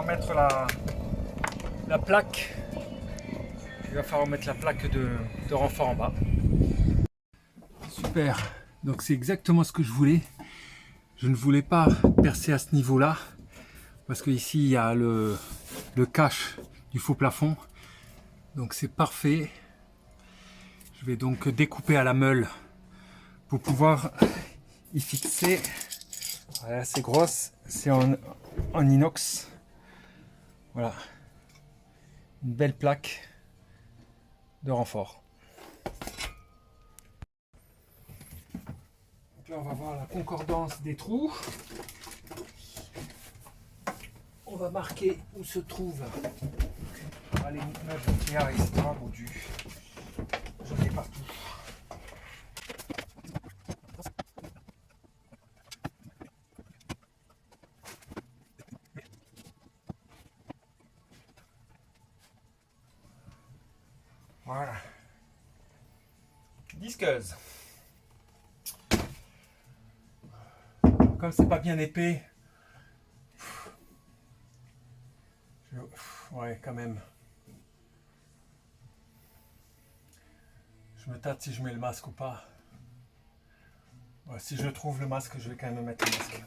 Mettre la plaque, il va falloir mettre la plaque de renfort en bas. Super, donc c'est exactement ce que je voulais. Je ne voulais pas percer à ce niveau là parce que ici il y a le cache du faux plafond, donc c'est parfait. Je vais donc découper à la meule pour pouvoir y fixer. Voilà, c'est grosse, c'est en inox. Voilà, une belle plaque de renfort. Donc là, on va voir la concordance des trous. On va marquer où se trouve les meubles Ikea, etc. Bon, j'en ai partout. Voilà. Disqueuse. Comme c'est pas bien épais, ouais, quand même. Je me tâte si je mets le masque ou pas. Ouais, si je trouve le masque, je vais quand même mettre le masque.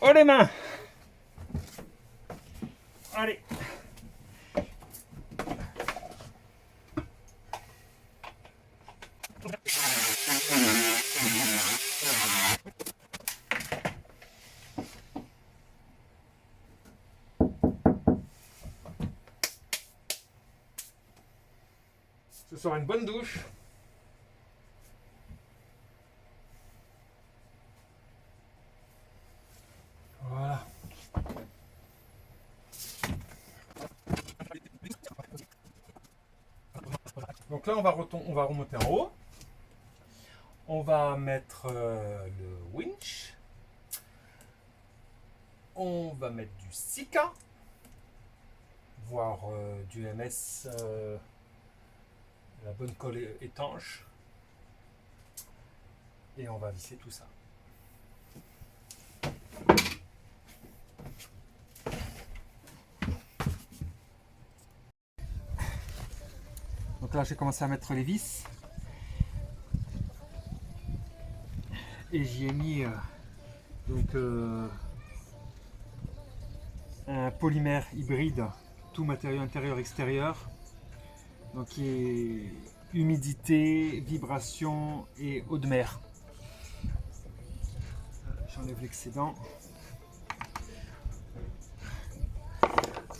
Oh les mains! Allez! Ce sera une bonne douche. Voilà. Donc là, on va remonter en haut. On va mettre le winch. On va mettre du Sika, voire du MS, la bonne colle étanche. Et on va visser tout ça. Donc là, j'ai commencé à mettre les vis. Et j'y ai mis un polymère hybride, tout matériau intérieur extérieur, donc qui est humidité, vibration et eau de mer. J'enlève l'excédent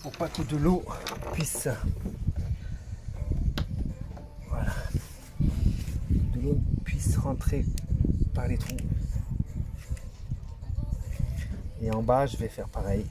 pour pas que de l'eau puisse, voilà, de l'eau puisse rentrer par les trous. Et en bas, je vais faire pareil.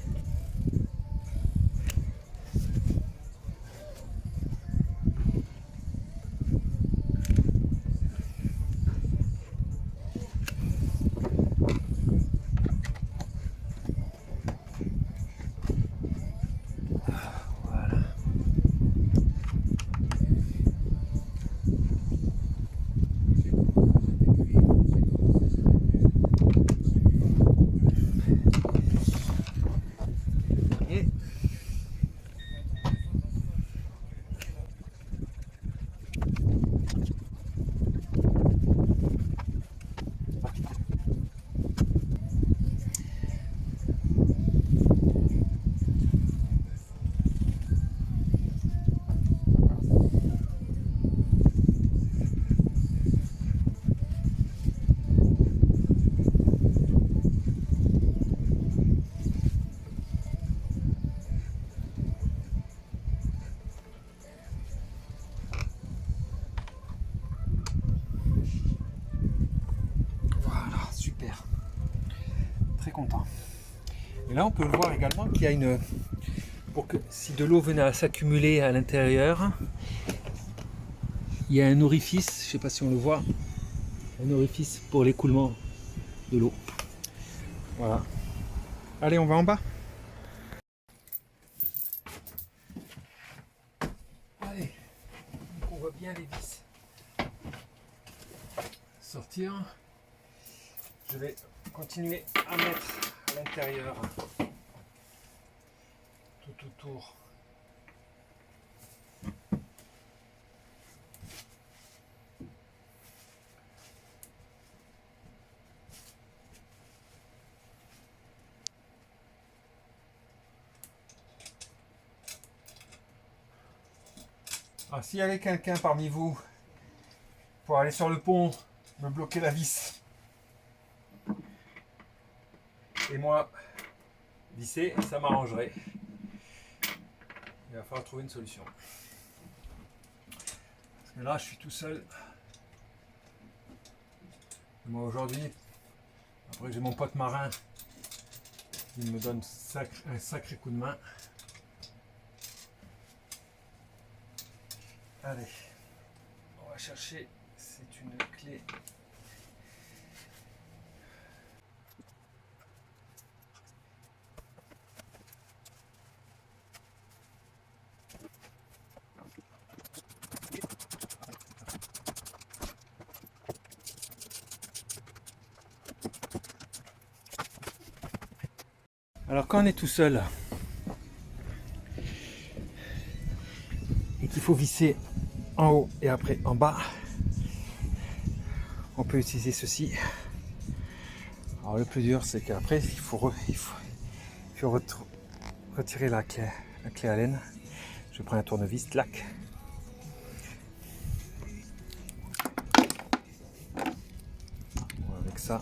dernier. Super, très content. Et là on peut voir également qu'il y a une, pour que si de l'eau venait à s'accumuler à l'intérieur, il y a un orifice, je ne sais pas si on le voit, un orifice pour l'écoulement de l'eau. Voilà. Allez, on va en bas. Allez, donc on voit bien les vis sortir. Je vais continuer à mettre à l'intérieur tout autour. Alors, s'il y avait quelqu'un parmi vous pour aller sur le pont, me bloquer la vis, et moi visser, ça m'arrangerait. Il va falloir trouver une solution. Parce que là, je suis tout seul. Et moi aujourd'hui, après j'ai mon pote marin, il me donne un sacré coup de main. Allez, on va chercher, c'est une clé. Alors quand on est tout seul et qu'il faut visser en haut et après en bas, on peut utiliser ceci. Alors le plus dur c'est qu'après il faut retirer la clé à laine. Je prends un tournevis, clac. Avec ça.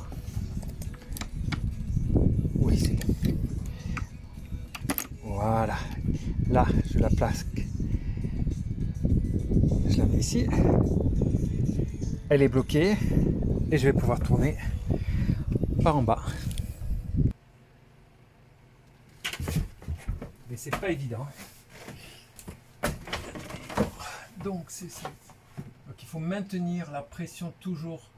Oui, c'est bon. Voilà. Là, je la place. Je la mets ici. Elle est bloquée. Et je vais pouvoir tourner par en bas. Mais c'est pas évident. Donc, donc il faut maintenir la pression toujours.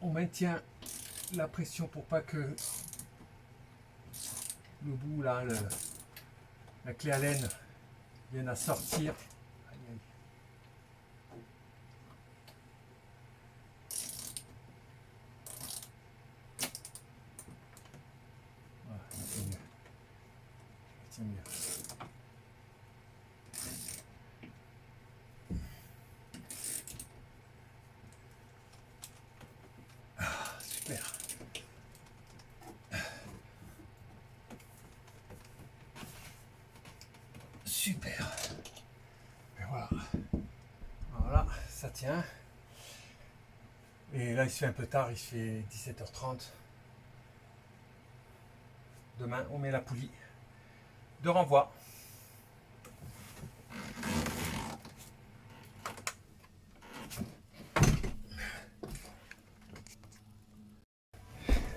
On maintient la pression pour pas que le bout là, la clé à laine vienne à sortir. Aïe, aïe. Voilà, c'est mieux. C'est mieux. Ah, super. Super. Et voilà. Voilà, ça tient. Et là, il se fait un peu tard, il se fait 17h30. Demain, on met la poulie de renvoi.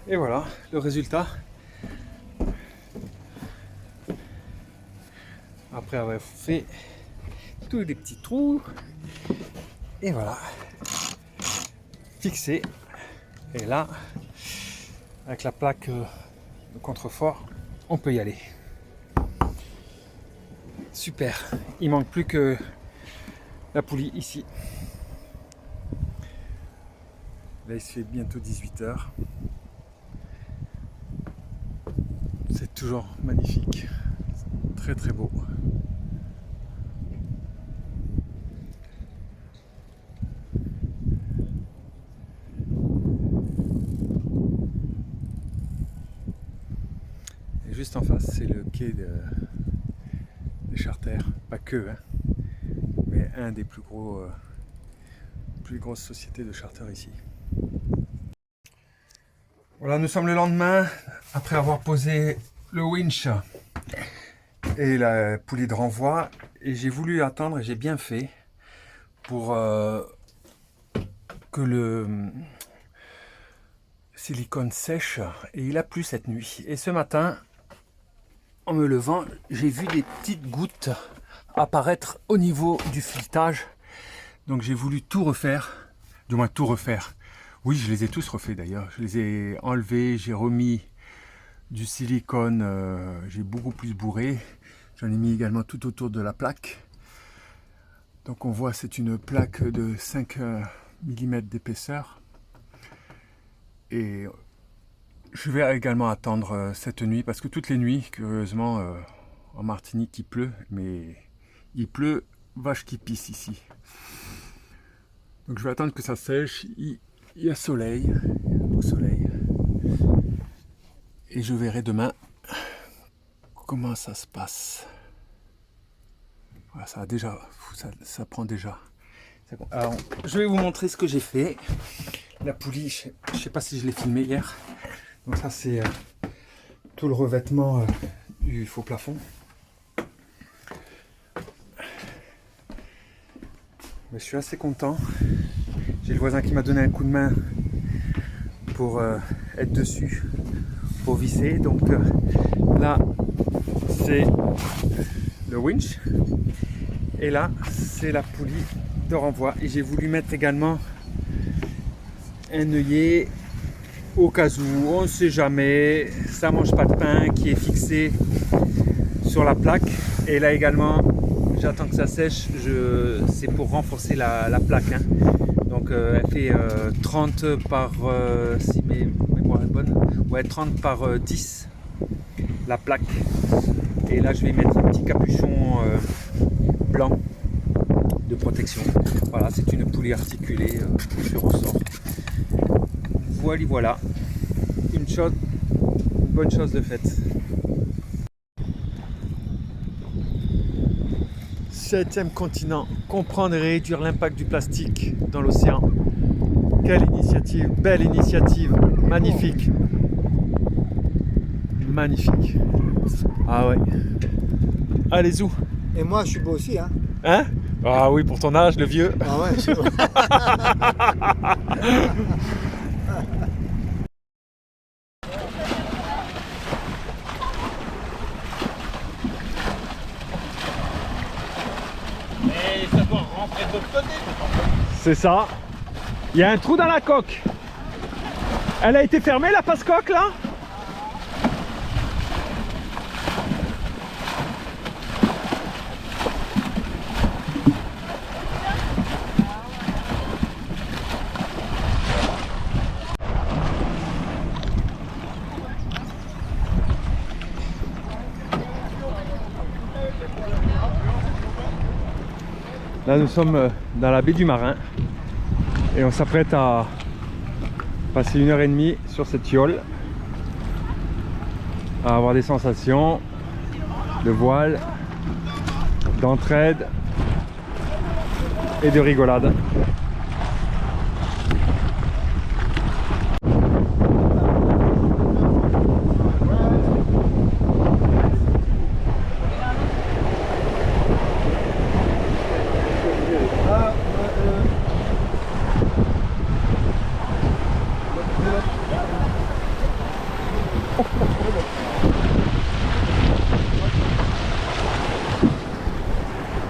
Et voilà le résultat. Après avoir fait tous les petits trous. Et voilà. Fixé. Et là, avec la plaque de contrefort, on peut y aller. Super. Il manque plus que la poulie ici. Là, il se fait bientôt 18h. toujours magnifique, très très beau. Et juste en face, c'est le quai des charters, pas que, hein, mais un des plus grosses sociétés de charters ici. Voilà, nous sommes le lendemain, après avoir posé le winch et la poulie de renvoi, et j'ai voulu attendre, et j'ai bien fait, pour que le silicone sèche, et il a plu cette nuit. Et ce matin, en me levant, j'ai vu des petites gouttes apparaître au niveau du filetage, donc j'ai voulu tout refaire, du moins tout refaire. Oui, je les ai tous refaits d'ailleurs, je les ai enlevés, j'ai remis du silicone, j'ai beaucoup plus bourré, j'en ai mis également tout autour de la plaque. Donc on voit, c'est une plaque de 5 mm d'épaisseur. Et je vais également attendre cette nuit, parce que toutes les nuits, curieusement, en Martinique il pleut, mais il pleut vache qui pisse ici. Donc je vais attendre que ça sèche. Il y a soleil, beau soleil, et je verrai demain comment ça se passe. Voilà, ça a déjà, ça prend déjà. Alors, je vais vous montrer ce que j'ai fait. La poulie, je ne sais pas si je l'ai filmé hier. Donc ça c'est tout le revêtement du faux plafond. Mais je suis assez content. J'ai le voisin qui m'a donné un coup de main pour être dessus, pour visser. Donc là, c'est le winch. Et là, c'est la poulie de renvoi. Et j'ai voulu mettre également un œillet au cas où, on ne sait jamais, ça mange pas de pain, qui est fixé sur la plaque. Et là également, j'attends que ça sèche, c'est pour renforcer la plaque, hein. Donc elle fait 30 par, si mes mémoires est bonne, ouais, 30 par 10 la plaque. Et là je vais mettre un petit capuchon blanc de protection. Voilà, c'est une poulie articulée sur ressort. Voilà, une bonne chose de faite. 7e continent, comprendre et réduire l'impact du plastique dans l'océan. Quelle initiative, belle initiative, magnifique. Magnifique. Ah ouais. Allez, zou. Et moi, je suis beau aussi, hein. Hein? Ah oui, pour ton âge, le vieux. Ah ouais, je suis beau. Et ça doit rentrer de l'autre côté. C'est ça. Il y a un trou dans la coque. Elle a été fermée, la passe-coque, là? Là, nous sommes dans la baie du Marin et on s'apprête à passer 1h30 sur cette yole, à avoir des sensations de voile, d'entraide et de rigolade.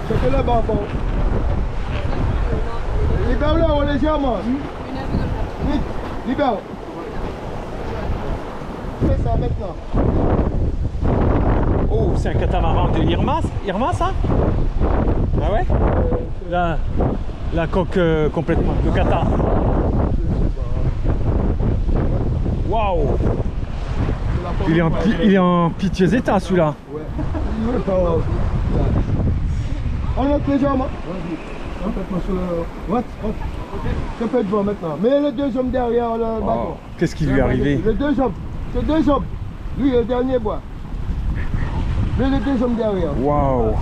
Chacun là-bas, bon. Libère-le légèrement. Vite, libère. Fais ça maintenant. Oh, c'est un catamaran de Irma, ça? Ah ouais? La coque complètement, le cata. Waouh! C'est la Il est en piteux état celui-là. Ouais. On monte légèrement. Ouais. Je peux être devant maintenant. Mais les deux hommes derrière le bateau. Qu'est-ce qui lui est arrivé? Les deux hommes. C'est deux hommes. Lui, le dernier bois. Mais les deux hommes derrière. Waouh.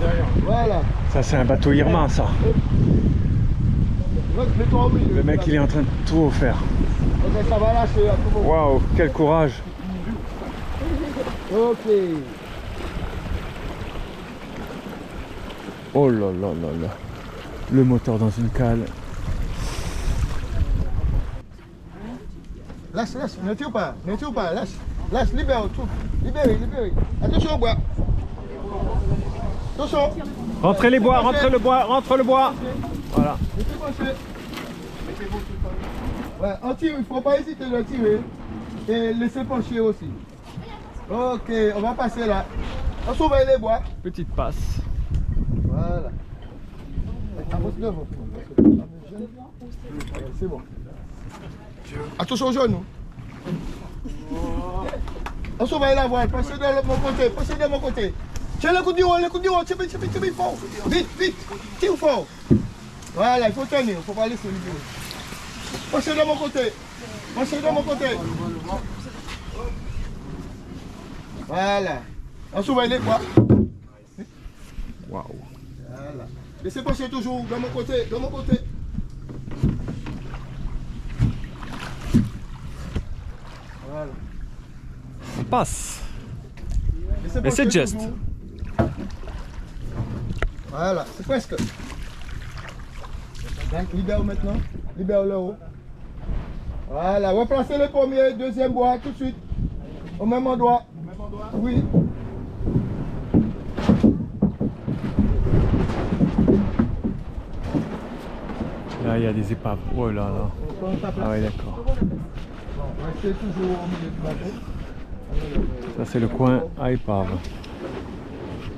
Voilà. Ça c'est un bateau Irma ça. Ouais, mets-toi au milieu. Le mec il est en train de tout faire. Ok, ça va lâcher à tout moment. Waouh, quel courage. Ok. Oh là là là là. Le moteur dans une cale. Lâche, ne tire pas, lâche, libère tout. Libérez. Attention au bois. Attention. Rentrez les bois, rentre le bois. Voilà. Mettez penché. Ouais, on tire, il ne faut pas hésiter de tirer. Et laissez pencher aussi. Ok, on va passer là. On surveille les bois. Petite passe. Voilà. Avance devant. C'est bon. Attention aux genoux. On surveille la voile. Passez de mon côté. Tiens le coup du rôle, tire fort. Vite. Tire fort. Voilà, il faut tenir, il ne faut pas laisser le bout. Passez de mon côté. Voilà. On surveille les bois. Waouh. Voilà. Laissez passer toujours de mon côté. Voilà. On passe. Laissez Mais c'est passer juste. toujours. Voilà, c'est presque. Libère maintenant. Libère le haut. Voilà, replacez le premier, deuxième bois tout de suite. Au même endroit. Oui. Là il y a des épaves. Oh là là. Ah ouais d'accord. Restez toujours au milieu du bateau. Ça c'est le coin à épave.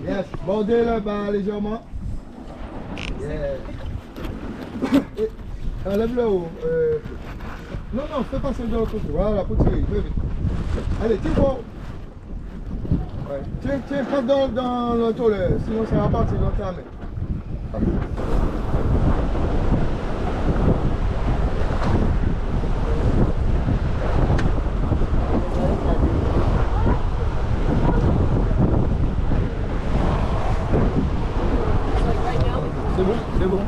Yes, bordez le bas légèrement. Yes. Et enlève le haut. Non, fais passer de l'autre côté. Voilà, pour tirer, vite. Allez, tire fort. Ouais. Tiens, passe dans le toile, sinon ça va partir dans ta main. C'est bon.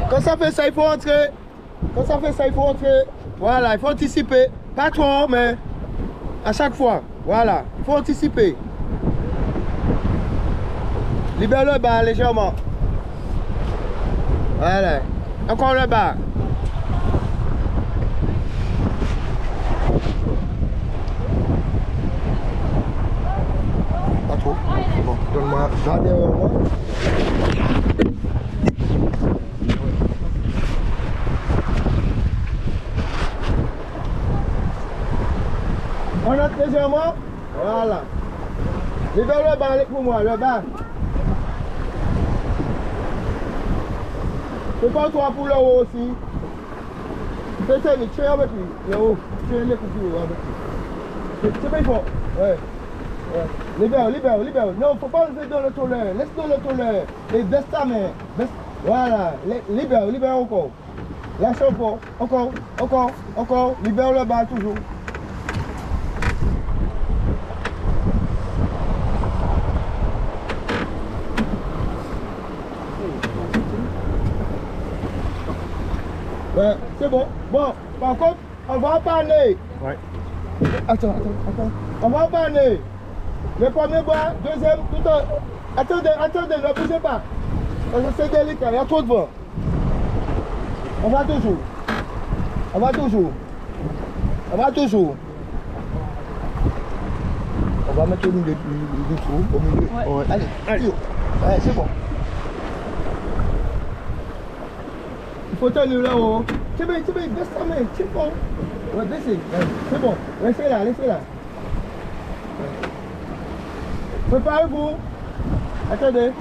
Quand ça fait ça, il faut entrer. Voilà, il faut anticiper. Pas trop, mais à chaque fois. Voilà, il faut anticiper. Libère le bas légèrement. Voilà. Encore le bas. Pas trop. C'est bon. Donne-moi ça derrière moi. On entre légèrement. Voilà. Libère le bas pour moi, le bas. C'est pas toi pour le haut aussi. Fais tenir, tiens avec lui. Le haut. Tiens les coups du haut avec lui. C'est pas fort. Ouais. Libère. Non, faut pas lever dans le tolère. Laisse dans le tolère. Et baisse ta main. Voilà. Libère encore. Lâche encore. Libère le bas toujours. Ouais, c'est bon. Bon, par contre, on va panner. Ouais. Attends. On va panner. Le premier bois, deuxième, tout un... Attendez, ne bougez pas. Parce que c'est délicat, il y a trop de vent. On va toujours. On va mettre au milieu du trou, au milieu. Ouais. Allez. Ouais, c'est bon. Il faut tenir là-haut. C'est bien, baisse ta main, c'est bon. Ouais, baissez. Ouais, c'est bon. Laissez là. Préparez-vous. Attendez.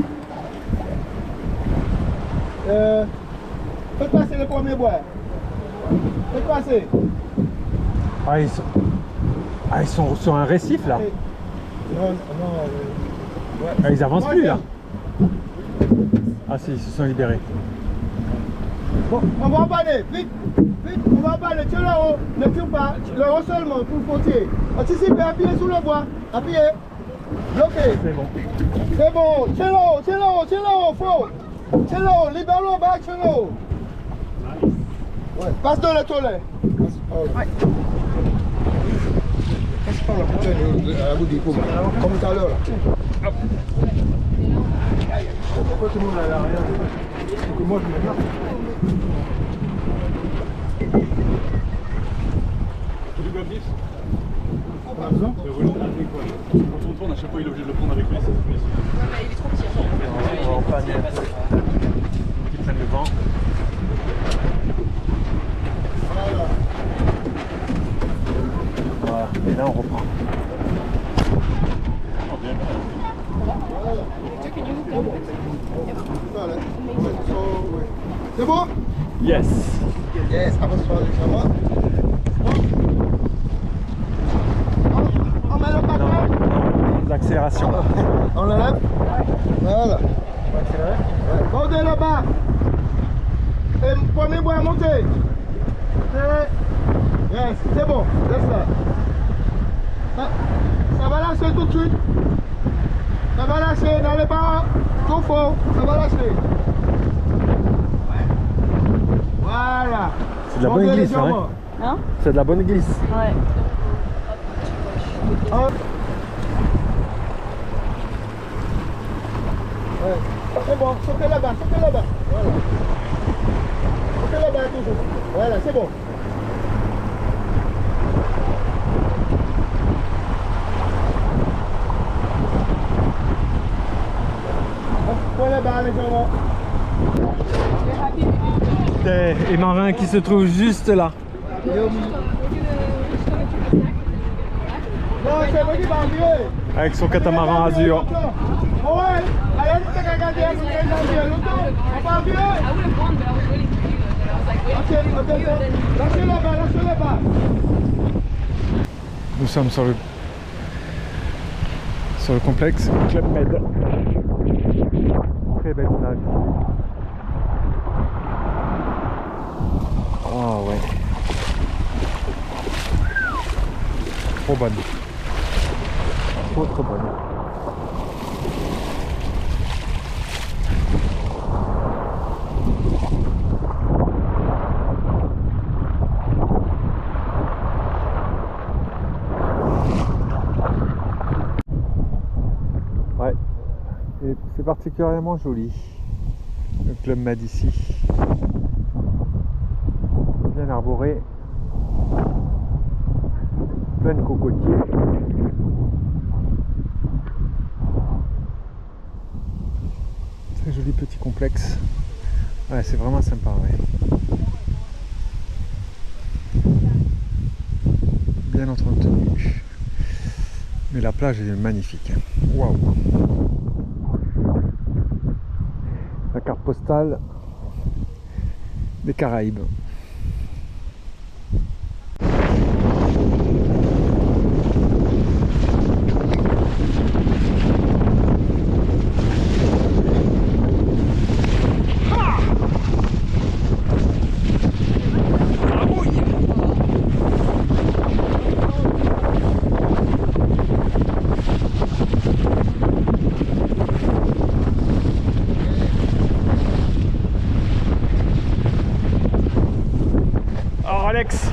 Faites passer le premier bois. Faites passer. Ah, Ah, ils sont sur un récif là. Non, non. Ouais. Ah, ils avancent plus là. Ah si, ils se sont libérés. Bon, on va emballer, vite, vite, on va emballer, tiens là-haut, ne tire pas, le haut seulement pour le frontier. Anticipez, appuyez sur le bois, appuyez, bloquez. C'est bon. C'est bon, tiens là-haut, tiens là-haut, tiens là-haut, faut. Tiens là-haut, libère-le en bas, tiens là-haut. Ouais, passe dans le toilette. Ouais. Passe par la bouteille à la bout du pot, comme tout à l'heure là. Hop. Pourquoi tout le monde est à l'arrière? Donc moi je me mets là. Quand on tourne, à chaque fois il est obligé de le prendre avec lui. Il est trop petit. On va en panne. Qui prennent le vent. Voilà, et là on reprend. C'est bon? Yes. Yes, avance-toi légèrement. On met le paquet. L'accélération là. On l'enlève. Voilà. Montez là-bas. Et premier bois, montez. Yes, c'est bon. Laisse là. Ça va lâcher tout de suite. Ça va lâcher. N'allez pas trop fort. Ça va lâcher. Voilà. C'est de la bonne glisse, hein? Hein? C'est de la bonne glisse. Ouais. Ouais. C'est bon, sautez là-bas, sautez là-bas. Voilà. Sautez là-bas toujours. Voilà, c'est bon. Prenez là-bas, légèrement. Et Marin qui se trouve juste là. Non, c'est moi qui va enlever. Avec son catamaran azur. Oh ouais, allez, tu t'es regardé, on va enlever. Ok, lâchez là-bas, lâchez là-bas. Nous sommes sur le complexe Club Med. Très belle plage. Ah ouais. Trop bonne. Trop bonne. Ouais. Et c'est particulièrement joli. Le Club Med ici. Bien arboré. Plein de cocotiers. Très joli petit complexe. Ouais, c'est vraiment sympa, ouais. Bien entretenu. Mais la plage est magnifique. Waouh! La carte postale des Caraïbes. Alex,